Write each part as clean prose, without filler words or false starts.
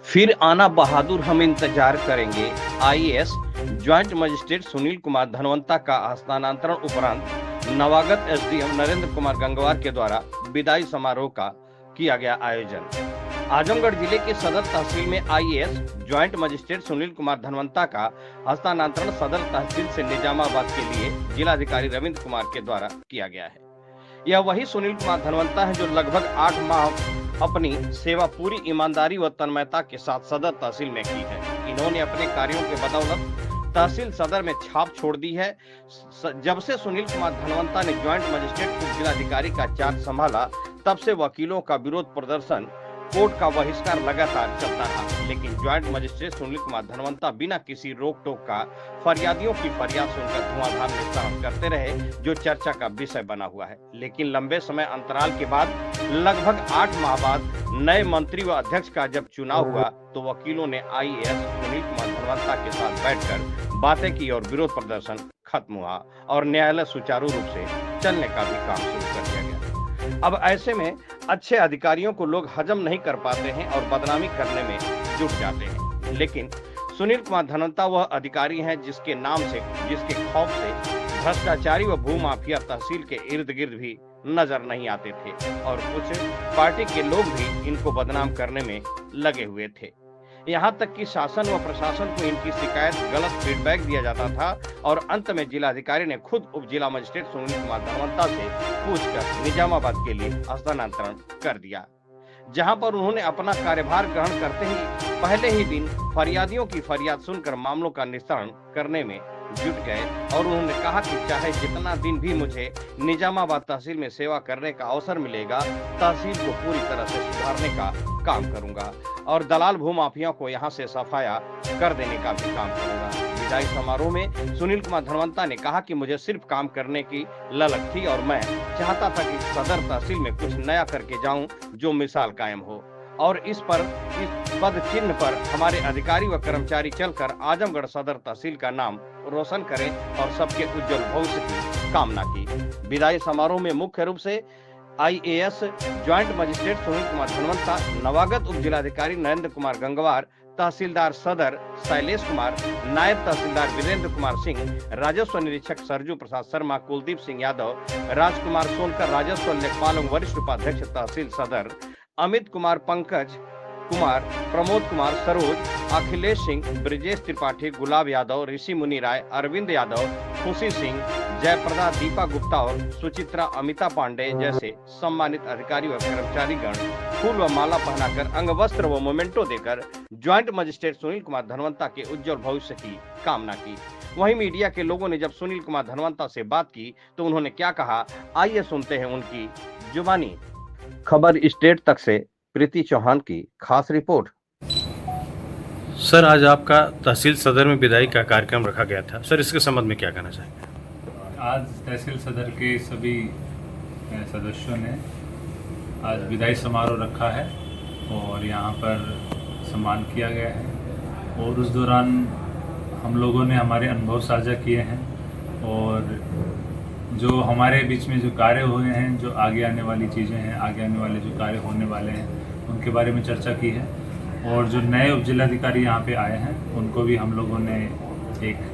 फिर आना बहादुर हम इंतजार करेंगे। IAS joint magistrate Sunil Kumar Dhanwanta का हस्तांतरण उपरांत नवागत एसडीएम नरेंद्र कुमार गंगवार के द्वारा विदाई समारोह का किया गया आयोजन। आजमगढ़ जिले के सदर तहसील में IAS joint magistrate Sunil Kumar Dhanwanta का हस्तांतरण सदर तहसील से निजामाबाद के लिए जिलाधिकारी रविंद्र कुमार के द्वारा किया गया है। यह वही सुनील कुमार धनवंता है जो लगभग 8 माह अपनी सेवा पूरी ईमानदारी व तन्मयता के साथ सदर तहसील में की है। इन्होंने अपने कार्यों के बदौलत तहसील सदर में छाप छोड़ दी है। जब से सुनील कुमार धनवंता ने ज्वाइंट मजिस्ट्रेट उप जिलाधिकारी का चार्ज संभाला, तब से वकीलों का विरोध प्रदर्शन, कोर्ट का बहिष्कार लगातार चलता रहा, लेकिन ज्वाइंट मजिस्ट्रेट सुनील कुमार धनवंता बिना किसी रोक टोक का फरियादियों की फरियाद सुनकर धुआंधार निस्तारण करते रहे, जो चर्चा का विषय बना हुआ है। लेकिन लंबे समय अंतराल के बाद लगभग 8 माह बाद नए मंत्री व अध्यक्ष का जब चुनाव हुआ, तो वकीलों ने आईएएस सुनील कुमार धनवंता के साथ बैठकर बातें की और विरोध प्रदर्शन खत्म हुआ और न्यायालय सुचारू रूप से चलने का भी काम शुरू कर दिया गया। अब ऐसे में अच्छे अधिकारियों को लोग हजम नहीं कर पाते हैं और बदनामी करने में जुट जाते हैं। लेकिन सुनील कुमार धनवंता वह अधिकारी हैं जिसके नाम से, जिसके खौफ से भ्रष्टाचारी व भूमाफिया तहसील के इर्द गिर्द भी नजर नहीं आते थे और कुछ पार्टी के लोग भी इनको बदनाम करने में लगे हुए थे। यहाँ तक कि शासन व प्रशासन को इनकी शिकायत, गलत फीडबैक दिया जाता था और अंत में जिलाधिकारी ने खुद उप जिला मजिस्ट्रेट सुनील कुमार धनवंता से पूछकर निजामाबाद के लिए हस्तांतरण कर दिया, जहां पर उन्होंने अपना कार्यभार ग्रहण करते ही पहले ही दिन फरियादियों की फरियाद सुनकर मामलों का निस्तारण करने में जुट गए और उन्होंने कहा कि चाहे जितना दिन भी मुझे निजामाबाद तहसील में सेवा करने का अवसर मिलेगा, तहसील को पूरी तरह से सुधारने का काम करूंगा और दलाल भूमाफिया को यहां से सफाया कर देने का भी काम करूंगा। विदाई समारोह में सुनील कुमार धनवंता ने कहा कि मुझे सिर्फ काम करने की ललक थी और मैं चाहता था कि सदर तहसील में कुछ नया करके जाऊं जो मिसाल कायम हो और इस पद चिन्ह पर हमारे अधिकारी व कर्मचारी चलकर आजमगढ़ सदर तहसील का नाम रोशन करें और सबके उज्जवल भविष्य की कामना की। विदाई समारोह में मुख्य रूप से IAS joint magistrate Sunil Kumar Dhanwanta, नवागत उप जिलाधिकारी नरेंद्र कुमार गंगवार, तहसीलदार सदर शैलेश कुमार, नायब तहसीलदार वीरेंद्र कुमार सिंह, राजस्व निरीक्षक सरजू प्रसाद शर्मा, कुलदीप सिंह यादव, राजकुमार सोनकर, राजस्व लेखपाल एवं वरिष्ठ उपाध्यक्ष तहसील सदर, अमित कुमार, पंकज कुमार, प्रमोद कुमार, सरोज, अखिलेश सिंह, ब्रिजेश त्रिपाठी, गुलाब यादव, ऋषि मुनि राय, अरविंद यादव, खुशी सिंह, जयप्रदा, दीपा गुप्ता और सुचित्रा अमिता पांडे जैसे सम्मानित अधिकारी व कर्मचारी गण फूल व माला पहनाकर, अंग वस्त्र व मोमेंटो देकर ज्वाइंट मजिस्ट्रेट सुनील कुमार धनवंता के उज्जवल भविष्य की कामना की। वहीं मीडिया के लोगों ने जब सुनील कुमार धनवंता से बात की तो उन्होंने क्या कहा, आइए सुनते हैं उनकी जुबानी। खबर स्टेट तक से प्रीति चौहान की खास रिपोर्ट। सर, आज आपका तहसील सदर में विदाई का कार्यक्रम रखा गया था। सर, इसके संबंध में क्या कहना चाहेंगे? आज तहसील सदर के सभी सदस्यों ने आज विदाई समारोह रखा है और यहाँ पर सम्मान किया गया है और उस दौरान हम लोगों ने हमारे अनुभव साझा किए हैं और जो हमारे बीच में जो कार्य हुए हैं, जो आगे आने वाली चीज़ें हैं, आगे आने वाले जो कार्य होने वाले हैं, उनके बारे में चर्चा की है और जो नए उप जिलाधिकारी यहाँ पे आए हैं उनको भी हम लोगों ने एक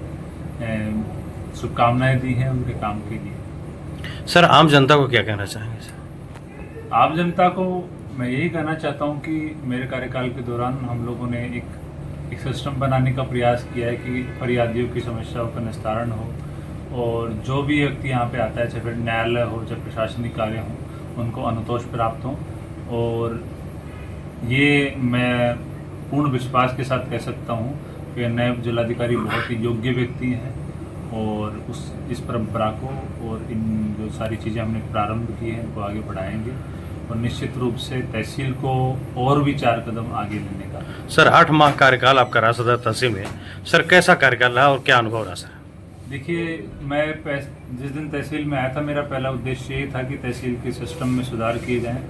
शुभकामनाएं दी हैं उनके काम के लिए। सर, आम जनता को क्या कहना चाहेंगे? सर, आम जनता को मैं यही कहना चाहता हूँ कि मेरे कार्यकाल के दौरान हम लोगों ने एक सिस्टम बनाने का प्रयास किया है कि फरियादियों की समस्याओं का निस्तारण हो और जो भी व्यक्ति यहाँ पे आता है, चाहे फिर न्यायालय हो, चाहे प्रशासनिक कार्य हो, उनको अनुतोष प्राप्त हो और ये मैं पूर्ण विश्वास के साथ कह सकता हूँ कि नए जिलाधिकारी बहुत ही योग्य व्यक्ति हैं और इस परंपरा को और इन जो सारी चीज़ें हमने प्रारंभ की हैं इनको आगे बढ़ाएंगे और निश्चित रूप से तहसील को और भी 4 कदम आगे लेने का। सर, 8 माह कार्यकाल आपका रहा सदर तहसील में। सर, कैसा कार्यकाल रहा और क्या अनुभव रहा? सर, देखिए, मैं जिस दिन तहसील में आया था, मेरा पहला उद्देश्य ये था कि तहसील के सिस्टम में सुधार किए जाएं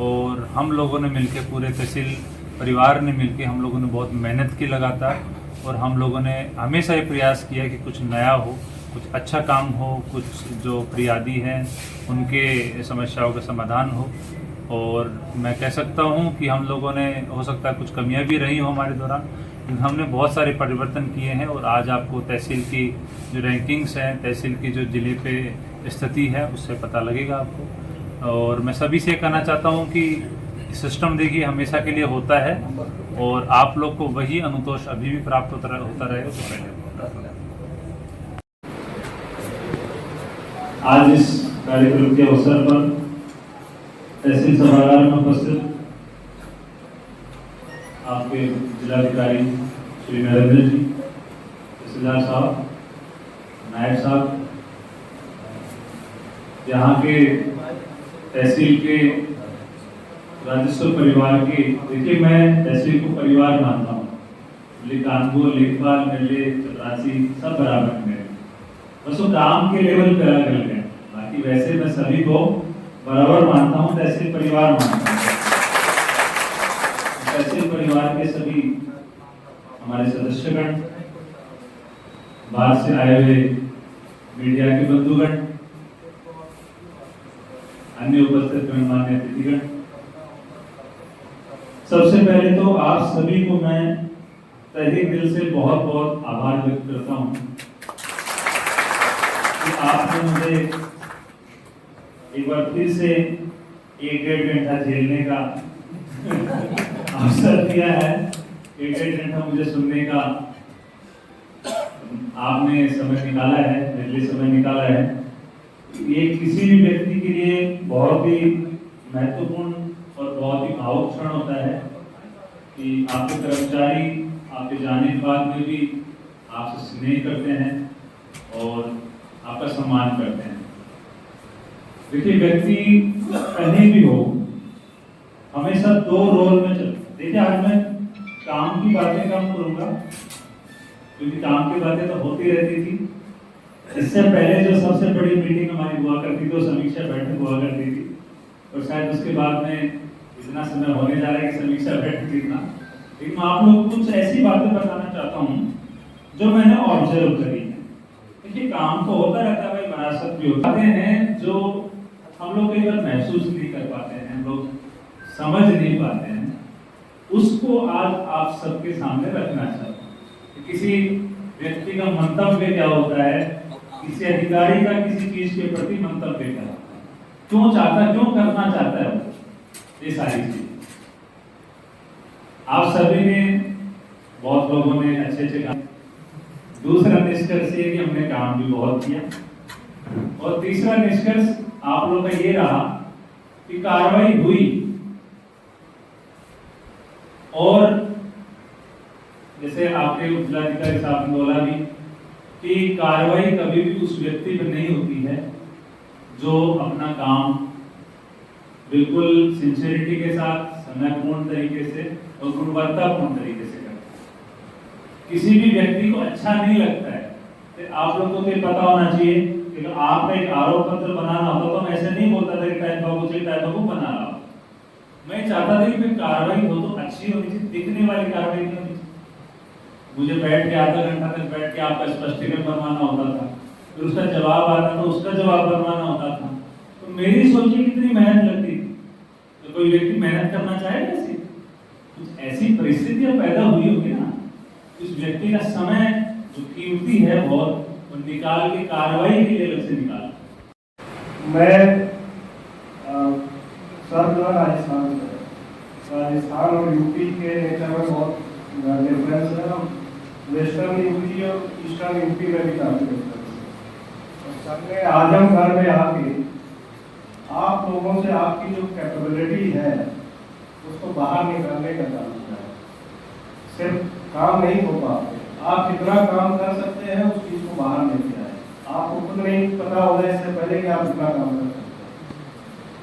और हम लोगों ने मिलकर, पूरे तहसील परिवार ने मिलकर, हम लोगों ने बहुत मेहनत की लगातार और हम लोगों ने हमेशा ये प्रयास किया कि कुछ नया हो, कुछ अच्छा काम हो, कुछ जो फरियादी हैं उनके समस्याओं का समाधान हो और मैं कह सकता हूँ कि हम लोगों ने, हो सकता है कुछ कमियां भी रही हो हमारे दौरान, लेकिन हमने बहुत सारे परिवर्तन किए हैं। और आज आपको तहसील की जो रैंकिंग्स हैं, तहसील की जो ज़िले पे स्थिति है, उससे पता लगेगा आपको। और मैं सभी से कहना चाहता हूँ कि सिस्टम देखिए हमेशा के लिए होता है, और आप लोग को वही अनुतोष अभी भी प्राप्त होता रहेगा तो पहले होता है। आज इस कार्यक्रम के अवसर पर तहसील सभागार में उपस्थित आपके जिलाधिकारी श्री नरेंद्र जी, तहसीलदार साहब, नायब साहब, यहाँ के तहसील के राजस्व परिवार के, देखिए मैं तहसील को परिवार मानता हूँ, कानपुर, लेखपाल, निर्ले, चपरासी सब बराबर में, बस वो काम के लेवल पे अलग अलग है। बाकी वैसे मैं सभी को बराबर मानता हूँ, तहसील परिवार मानता हूँ। तहसील परिवार के सभी हमारे सदस्यगण, बाहर से आए हुए मीडिया के बंधुगण, अन्य उपस्थित गणमान्य अतिथिगण, सबसे पहले तो आप सभी को मैं तहे दिल से बहुत बहुत आभार व्यक्त करता हूँ कि आपने मुझे एक बार फिर से 1-1.5 घंटा झेलने का अवसर दिया है। 1-1.5 घंटा मुझे सुनने का आपने समय निकाला है, मेरे लिए समय निकाला है। ये किसी भी व्यक्ति के लिए बहुत ही महत्वपूर्ण और बहुत ही भावुक क्षण होता है कि आपके कर्मचारी आपके जाने के बाद में भी आपसे स्नेह करते हैं और आपका सम्मान करते हैं। देखिए व्यक्ति कहीं भी हो, हमेशा 2 रोल में चलता है। देखिए आज मैं काम की बातें कम करूंगा, क्योंकि काम की बातें तो होती रहती थी। इससे पहले जो सबसे बड़ी मीटिंग हमारी हुआ करती थी, समीक्षा बैठक हुआ करती थी, और शायद उसके बाद में इतना समय होने जा रहा है कि समीक्षा बैठक इतना, लेकिन मैं आप लोगों को कुछ ऐसी बातें बताना चाहता हूँ जो मैंने ऑब्जर्व करी है। देखिए काम तो होता रहता है भाई, विरासत भी होते हैं जो हम लोग कई बार महसूस नहीं कर पाते हैं, हम लोग समझ नहीं पाते हैं, उसको आज आप सबके सामने रखना चाहता हूँ। किसी व्यक्ति का मंतव्य क्या होता है, किसी अधिकारी का किसी चीज के प्रति मंतव्य क्या होता है, क्यों चाहता है, क्यों करना चाहता है, ये सारी चीज आप सभी ने, बहुत लोगों ने अच्छे काम। दूसरा निष्कर्ष ये कि हमने काम भी बहुत किया, और तीसरा निष्कर्ष आप लोगों का ये रहा कि कार्रवाई हुई, और जैसे आपके जिलाधिकारी साहब ने बोला भी कि कार्रवाई कभी भी उस व्यक्ति पर नहीं होती है जो अपना काम बिल्कुल सिंसियरिटी के साथ, समयपूर्ण तरीके से और गुणवत्तापूर्ण तरीके से करता है। किसी भी व्यक्ति को अच्छा नहीं लगता है, तो आप लोगों को ये पता होना चाहिए कि आप एक आरोप पत्र बनाना होता तो मैं ऐसे नहीं बोलता था कि टाइप बाबू से टाइप बाबू बना रहा हूं। मैं चाहता था कि कार्रवाई हो तो अच्छी होनी चाहिए, दिखने वाली कार्रवाई नहीं होनी चाहिए। मुझे बैठ के आधा घंटा तक बैठ के आपका स्पष्टीकरण बनवाना होता था, फिर उसका जवाब आता था, उसका जवाब बनवाना होता था। तो मेरी सोचिए कितनी मेहनत लगती थी। तो कोई व्यक्ति मेहनत करना चाहेगा ऐसी, कुछ ऐसी परिस्थितियां पैदा हुई होगी ना, उस व्यक्ति का समय जो कीमती है बहुत, निकाल के कार्रवाई के लिए अलग से निकाल। मैं सर जो है राजस्थान और यूपी के नेचर में बहुत डिफरेंस है। वेस्टर्न यूपी और ईस्टर्न यूपी में भी काफी डिफरेंस है। सर ने आजमगढ़ में आके आप लोगों से आपकी जो कैपेबिलिटी है उसको बाहर निकालने का काम किया है। सिर्फ काम नहीं हो पाते, आप कितना काम कर सकते हैं उस चीज को बाहर लेके आए। आपको खुद नहीं पता होगा इससे पहले कि आप कितना काम कर सकते हैं।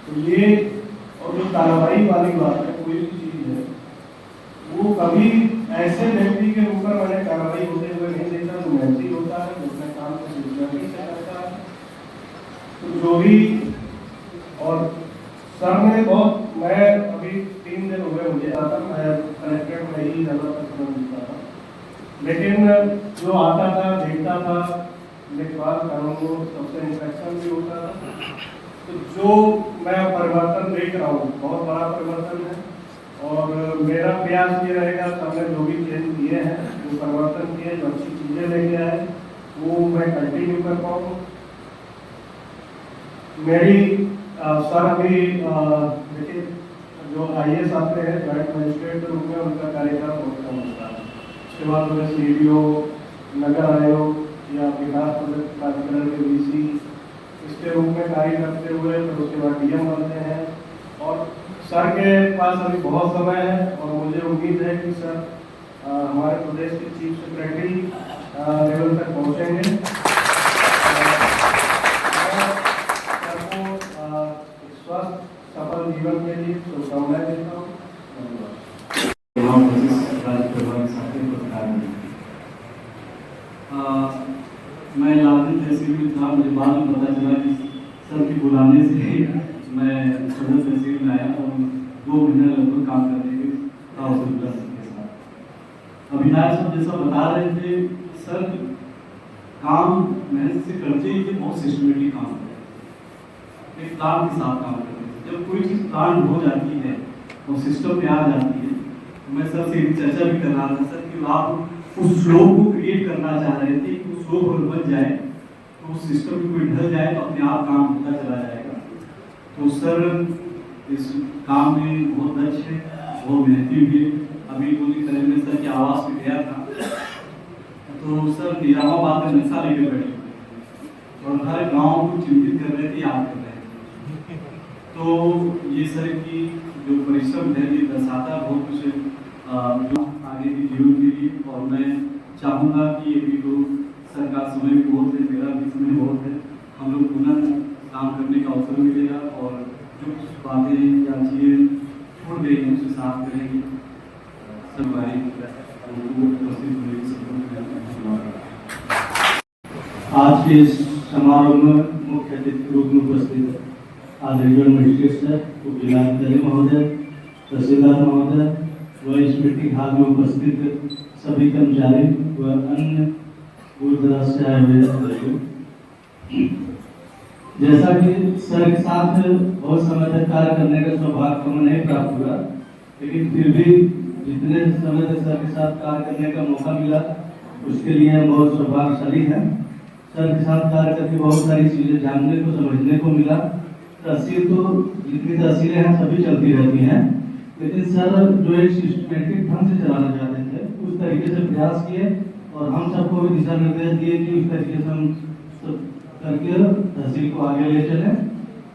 तो ये और जो कार्रवाई वाली बात है, कोई भी चीज है वो कभी ऐसे व्यक्ति के ऊपर मैंने कार्रवाई होते हुए नहीं देखा जो मेहनती होता है, जो अपने काम को सिंसियरिटी से करता है। तो जो भी, और सर ने बहुत, मैं अभी 3 दिन हुए मुझे आता, मैं कलेक्ट्रेट में ही ज़्यादा तक मिलता था, लेकिन जो आता था देखता था, लेखपाल कानून सबसे इंस्पेक्शन भी होता था, तो जो मैं परिवर्तन देख रहा हूँ बहुत बड़ा परिवर्तन है। और मेरा प्रयास ये रहेगा हमने जो भी चेंज किए हैं, जो परिवर्तन किए, जो अच्छी चीज़ें लेके आए, वो मैं कंटिन्यू कर पाऊँ। मेरी सर अभी देखिए जो IAS आते हैं जॉइंट मजिस्ट्रेट के रूप में उनका कार्यकाल बहुत कम होता है। उसके बाद उन्हें CDO, नगर आयोग या विकास प्राधिकरण के VC इसके रूप में कार्य करते हुए फिर उसके बाद DM बनते हैं। और सर के पास अभी बहुत समय है और मुझे उम्मीद है कि सर हमारे प्रदेश के चीफ सेक्रेटरी लेवल तक पहुँचेंगे। सर को स्वस्थ सफल जीवन के लिए शुभकामनाएं देता हूँ। मैं लालगंज तहसील में था, मुझे बाद में पता चला कि सर के बुलाने से मैं सदर तहसील में आया और 2 महीने लगभग काम करने के साथ। अविनाश साहब जैसा बता रहे थे, सर काम मेहनत से करते ही बहुत सिस्टमेटिक काम करते, एक प्लान के साथ काम करते हैं। जब कोई चीज़ प्लान हो जाती है और सिस्टम में आ जाती है, मैं सर से चर्चा भी कर रहा था सर कि आप उस फ्लो को क्रिएट करना चाह रहे थे कि उस फ्लो अगर बन जाए तो उस सिस्टम में कोई ढल जाए तो अपने आप काम होता चला जाएगा। तो सर इस काम में बहुत दक्ष है, बहुत मेहनती भी है। अभी 2 दिन पहले मैं सर के आवास पे गया था तो सर निजामाबाद में नक्शा लेके बैठे और हर गाँव को चिन्हित कर रहे थे, याद कर रहे थे। तो ये सर की जो परिश्रम है ये दर्शाता बहुत कुछ जो आगे की जीवन के लिए। और मैं चाहूँगा कि अभी तो सर का समय भी बहुत है, मेरा भी समय बहुत है, हम लोग पुनः काम करने का अवसर मिलेगा और जो बातें या चीज़ें छोड़ गई हैं उसे साफ करेंगे। सब आज के इस समारोह में मुख्य अतिथि के रूप में उपस्थित आदरणीय मजिस्ट्रेट सर, उप जिलाधिकारी महोदय, तहसीलदार महोदय व इस मीटिंग हाल में उपस्थित सभी कर्मचारी व अन्य दूर दराज से आए हुए अधिकारियों, जैसा कि सर के साथ बहुत समय तक कार्य करने का सौभाग्य हमें नहीं प्राप्त हुआ, लेकिन फिर भी जितने समय तक सर के साथ कार्य करने का मौका मिला उसके लिए हम बहुत सौभाग्यशाली हैं। सर के साथ कार्य करके बहुत सारी चीज़ें जानने को, समझने को मिला। तहसील तो जितनी तहसीलें हैं सभी चलती रहती हैं, लेकिन सर जो एक सिस्टमेटिक ढंग से चलाना चाहते थे उस तरीके से प्रयास किए और हम सबको भी दिशा निर्देश दिए कि उस तरीके से हम करके तहसील को आगे ले चलें।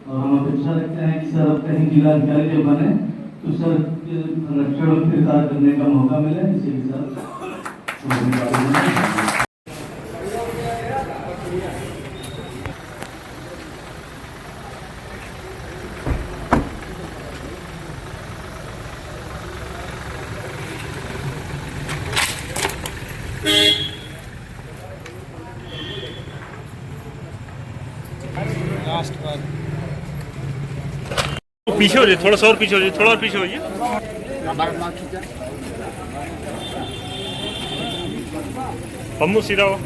और हम अपेक्षा रखते हैं कि सर अब कहीं जिलाधिकारी जब बने तो सर के संरक्षण और फिर कार्य करने का मौका मिले, इसे भी सर पीछे हो जाइए, थोड़ा सा और पीछे हो जाइए, थोड़ा और पीछे हो जाइए। पम्मू सीधा हो।